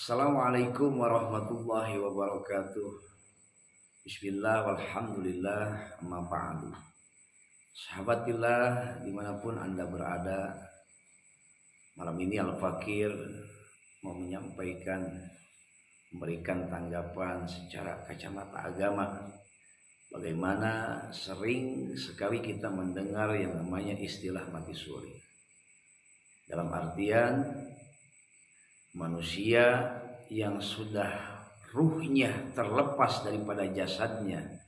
Assalamualaikum warahmatullahi wabarakatuh. Bismillah walhamdulillah amma ba'du. Sahabatillah dimanapun anda berada, malam ini Al-Fakir mau memberikan tanggapan secara kacamata agama. Bagaimana sering sekali kita mendengar yang namanya istilah mati suri. Dalam artian manusia yang sudah ruhnya terlepas daripada jasadnya,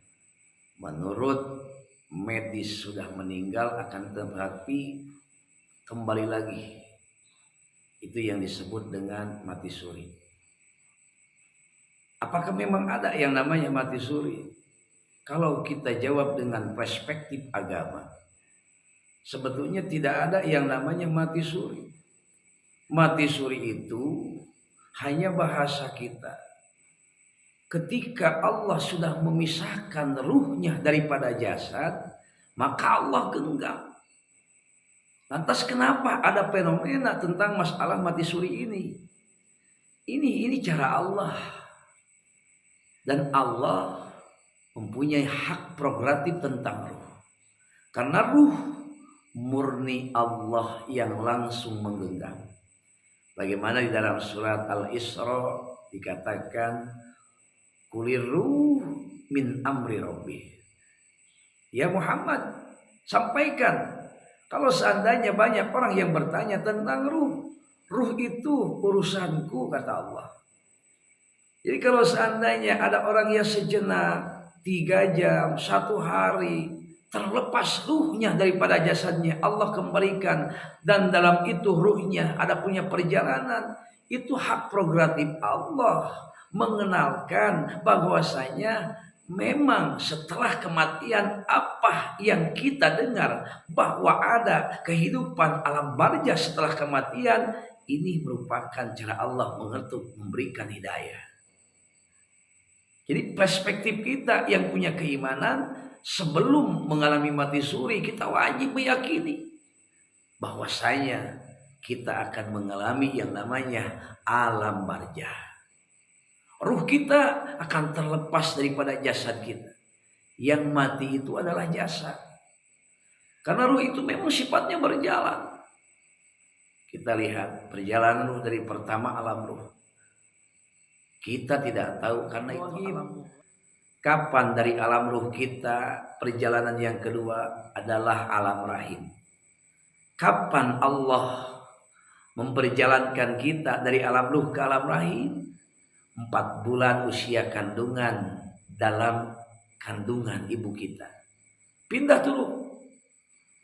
menurut medis sudah meninggal, akan tetapi kembali lagi. Itu yang disebut dengan mati suri. Apakah memang ada yang namanya mati suri? Kalau kita jawab dengan perspektif agama, sebetulnya tidak ada yang namanya mati suri. Mati suri itu hanya bahasa kita. Ketika Allah sudah memisahkan ruhnya daripada jasad, maka Allah genggam. Lantas kenapa ada fenomena tentang masalah mati suri ini? Ini cara Allah. Dan Allah mempunyai hak prerogatif tentang ruh. Karena ruh murni Allah yang langsung menggenggam. Bagaimana di dalam surat Al-Isra dikatakan kulir ruh min amri rabbi. Ya Muhammad, sampaikan kalau seandainya banyak orang yang bertanya tentang ruh, ruh itu urusanku, kata Allah. Jadi kalau seandainya ada orang yang sejenak 3 jam, 1 hari terlepas ruhnya daripada jasadnya, Allah kembalikan, dan dalam itu ruhnya ada punya perjalanan, itu hak prerogatif Allah mengenalkan bahwasanya memang setelah kematian apa yang kita dengar bahwa ada kehidupan alam barzah setelah kematian, ini merupakan cara Allah mengetuk memberikan hidayah. Jadi perspektif kita yang punya keimanan, sebelum mengalami mati suri, kita wajib meyakini bahwasanya kita akan mengalami yang namanya alam barzah. Ruh kita akan terlepas daripada jasad kita. Yang mati itu adalah jasad. Karena ruh itu memang sifatnya berjalan. Kita lihat perjalanan ruh dari pertama alam ruh. Kita tidak tahu karena itu alam ruh. Kapan dari alam ruh kita perjalanan yang kedua adalah alam rahim. Kapan Allah memperjalankan kita dari alam ruh ke alam rahim? 4 bulan usia kandungan dalam kandungan ibu kita. Pindah turun.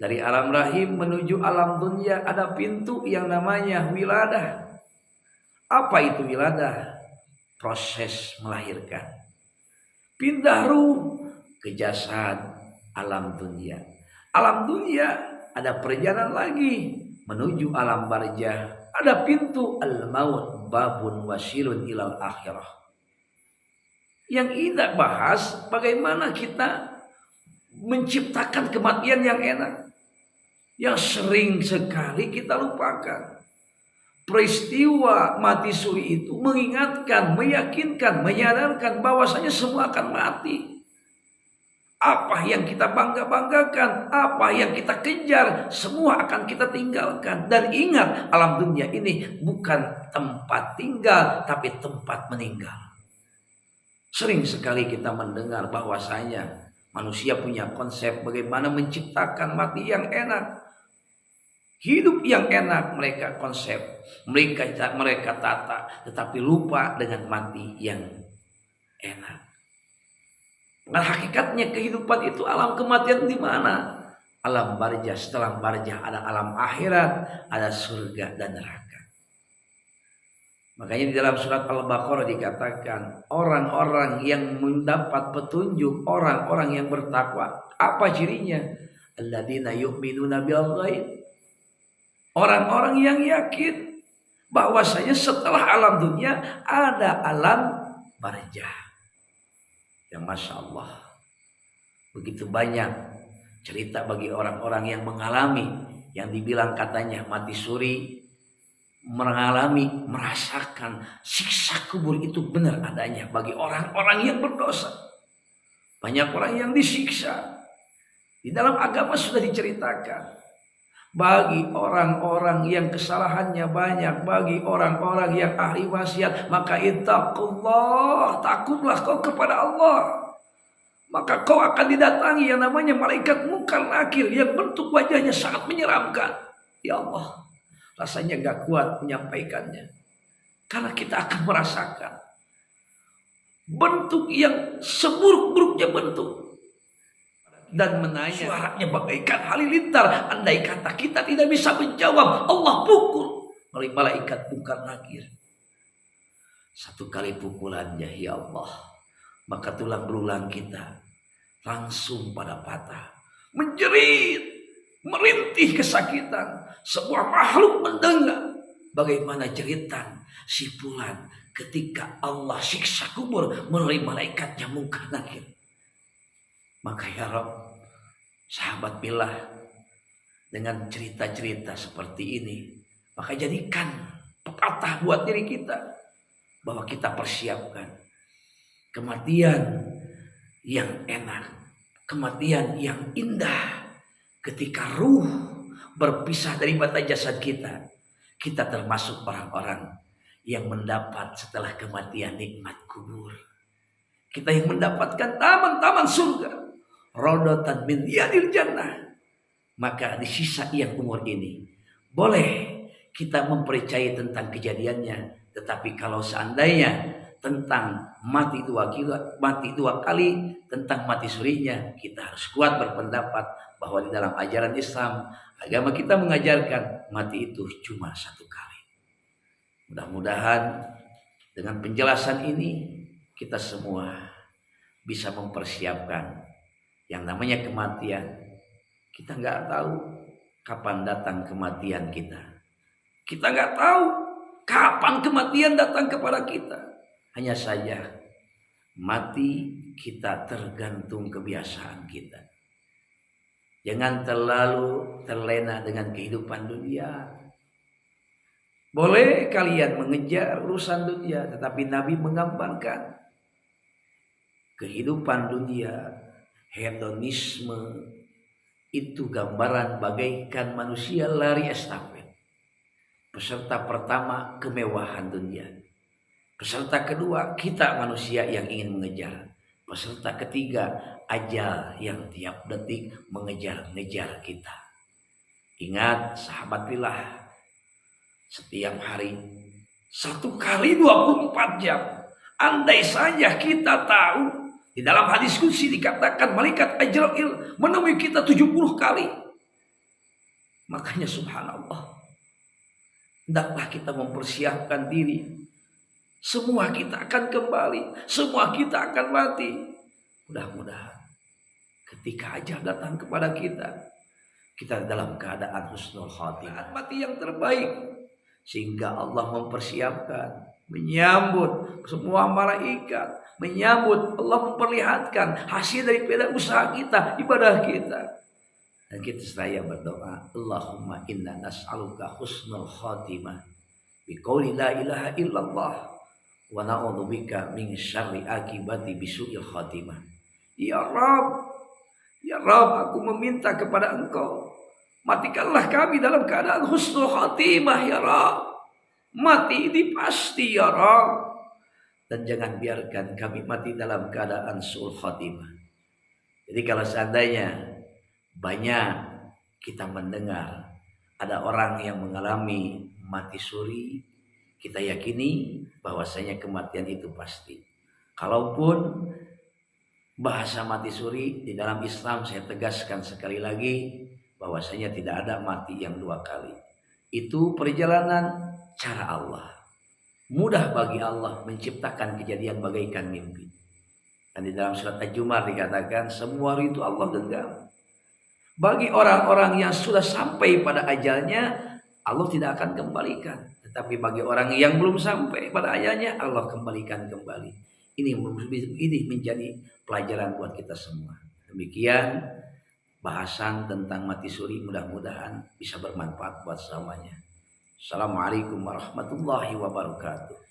Dari alam rahim menuju alam dunia ada pintu yang namanya wiladah. Apa itu wiladah? Proses melahirkan. Pindah ruh ke jasad alam dunia. Alam dunia ada perjalanan lagi menuju alam barzah. Ada pintu al-maut babun wasilun ilal akhirah. Yang kita bahas bagaimana kita menciptakan kematian yang enak. Yang sering sekali kita lupakan. Peristiwa mati suri itu mengingatkan, meyakinkan, menyadarkan bahwasanya semua akan mati. Apa yang kita bangga-banggakan, apa yang kita kejar, semua akan kita tinggalkan. Dan ingat, alam dunia ini bukan tempat tinggal, tapi tempat meninggal. Sering sekali kita mendengar bahwasanya manusia punya konsep bagaimana menciptakan mati yang enak. Hidup yang enak mereka konsep, mereka tata, tetapi lupa dengan mati yang enak. Nah, hakikatnya kehidupan itu alam kematian di mana? Alam barzah. Setelah barzah ada alam akhirat, ada surga dan neraka. Makanya di dalam surat Al-Baqarah dikatakan orang-orang yang mendapat petunjuk, orang-orang yang bertakwa, apa cirinya? Alladzina yu'minuna bil ghaib. Orang-orang yang yakin bahwasanya setelah alam dunia ada alam barzah. Yang Masya Allah, begitu banyak cerita bagi orang-orang yang mengalami, yang dibilang katanya mati suri, merasakan siksa kubur itu benar adanya bagi orang-orang yang berdosa. Banyak orang yang disiksa. Di dalam agama sudah diceritakan. Bagi orang-orang yang kesalahannya banyak, bagi orang-orang yang ahli maksiat, maka ittaqullah, takutlah kau kepada Allah. Maka kau akan didatangi yang namanya malaikat munkar nakir yang bentuk wajahnya sangat menyeramkan. Ya Allah, rasanya gak kuat menyampaikannya. Karena kita akan merasakan bentuk yang seburuk-buruknya bentuk. Dan menanya, suaranya bagaikan halilintar. Andai kata kita tidak bisa menjawab, Allah pukul oleh malaikat munkar nakir. Satu kali pukulannya, ya Allah, maka tulang belulang kita langsung pada patah, menjerit, merintih kesakitan. Sebuah makhluk mendengar bagaimana jeritan si fulan ketika Allah siksa kubur melalui malaikatnya munkar nakir. Maka ya Rabb, sahabat billah, dengan cerita-cerita seperti ini, maka jadikan pepatah buat diri kita bahwa kita persiapkan kematian yang enak, kematian yang indah. Ketika ruh berpisah dari bata jasad kita, kita termasuk orang-orang yang mendapat setelah kematian nikmat kubur. Kita yang mendapatkan taman-taman surga, Raudhatan min riyadil jannah. Maka di sisa yang umur ini boleh kita mempercayai tentang kejadiannya, tetapi kalau seandainya tentang mati dua kali, tentang mati surinya, kita harus kuat berpendapat bahwa di dalam ajaran Islam, agama kita mengajarkan mati itu cuma satu kali. Mudah-mudahan dengan penjelasan ini kita semua bisa mempersiapkan yang namanya kematian. Kita nggak tahu kapan datang kematian kita. Kita nggak tahu kapan kematian datang kepada kita. Hanya saja mati kita tergantung kebiasaan kita. Jangan terlalu terlena dengan kehidupan dunia. Boleh kalian mengejar urusan dunia, tetapi Nabi menggambarkan kehidupan dunia, hedonisme itu gambaran bagaikan manusia lari estafet. Peserta pertama kemewahan dunia. Peserta kedua kita manusia yang ingin mengejar. Peserta ketiga ajal yang tiap detik mengejar-ngejar kita. Ingat sahabat billah, setiap hari 1 kali 24 jam. Andai saja kita tahu, di dalam hadis qudsi dikatakan malaikat Ajrail menemui kita 70 kali. Makanya subhanallah, hendaklah kita mempersiapkan diri. Semua kita akan kembali, semua kita akan mati. Mudah-mudahan ketika ajal datang kepada kita, kita dalam keadaan husnul khatimah, mati yang terbaik, sehingga Allah mempersiapkan, menyambut semua malaikat, menyambut, Allah memperlihatkan hasil daripada usaha kita, ibadah kita. Dan kita seraya berdoa, Allahumma inna nas'aluka husnul khatimah biqauli la ilaha illallah wa na'udzubika min syarri akibati bisu'il khatimah. Ya Rabb, ya Rabb, aku meminta kepada Engkau, matikanlah kami dalam keadaan husnul khatimah ya Rabb. Mati ini pasti ya Rabb. Dan jangan biarkan kami mati dalam keadaan su'ul khatimah. Jadi kalau seandainya banyak kita mendengar ada orang yang mengalami mati suri, kita yakini bahwasanya kematian itu pasti. Kalaupun bahasa mati suri di dalam Islam, saya tegaskan sekali lagi bahwasanya tidak ada mati yang 2 kali. Itu perjalanan cara Allah. Mudah bagi Allah menciptakan kejadian bagaikan mimpi. Dan di dalam surat Al-Jum'ah dikatakan semua itu Allah genggam. Bagi orang-orang yang sudah sampai pada ajalnya, Allah tidak akan kembalikan. Tetapi bagi orang yang belum sampai pada ajalnya, Allah kembalikan kembali. Ini menjadi pelajaran buat kita semua. Demikian bahasan tentang mati suri, mudah-mudahan bisa bermanfaat buat semuanya. Assalamualaikum warahmatullahi wabarakatuh.